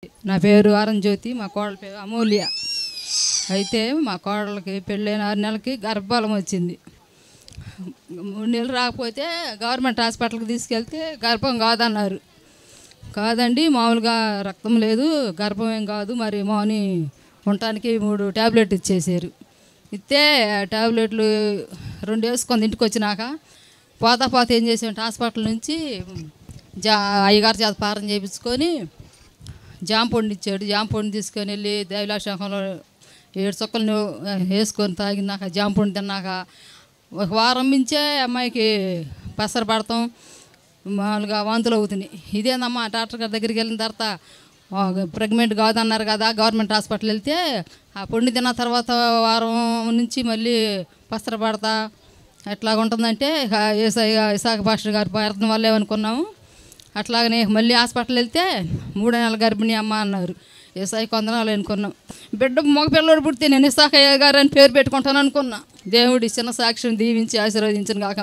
నా పేరు ఆరంజ్యోతి, మా కోడల పేరు అమూల్య. అయితే మా కోడలకి పెళ్ళైన 6 నెలలకి గర్భఫలం వచ్చింది. 3 నెలలు రాకపోతే గవర్నమెంట్ హాస్పిటల్కి తీసుకెళ్తే గర్భం కాదన్నారు. కాదండి, మామూలుగా రక్తం లేదు, గర్భం ఏం కాదు, మరి మోని ఉండటానికి 3 ట్యాబ్లెట్ ఇచ్చేసారు. ఇస్తే ట్యాబ్లెట్లు 2 వేసుకొని ఇంటికి వచ్చినాక పోతా ఏం చేసామంటే హాస్పిటల్ నుంచి అయ్యగారి చేత పారం చేయించుకొని జాంపొండి ఇచ్చాడు. జాంపొండి తీసుకొని వెళ్ళి దైవలాక్షంలో 7 చుక్కలు వేసుకొని తాగినాక జాంపొండి తిన్నాక 1 వారం నుంచే అమ్మాయికి పసర పడతాం, మామూలుగా వాంతులు అవుతున్నాయి. ఇదేనమ్మా డాక్టర్ గారి దగ్గరికి వెళ్ళిన తర్వాత ప్రెగ్నెంట్ కాదన్నారు కదా, గవర్నమెంట్ హాస్పిటల్ వెళ్తే ఆ పొండి తిన్న తర్వాత వారం నుంచి మళ్ళీ పసర పడతా ఎట్లాగ ఉంటుందంటే ఇసాక పాస్టర్ గారి ప్రార్థన వల్ల ఏమనుకున్నాము. అట్లాగనే మళ్ళీ హాస్పిటల్ వెళ్తే 3 నెలల గర్భిణి అమ్మ అన్నారు. ఏసాయి కొందనాలు అనుకున్నాం. బిడ్డ మగ పిల్లడు పుడితే నేను ఇసాకయ్య గారు అని పేరు పెట్టుకుంటాను అనుకున్నా. దేవుడి చిన్న సాక్ష్యం దీవించి ఆశీర్వదించను కాక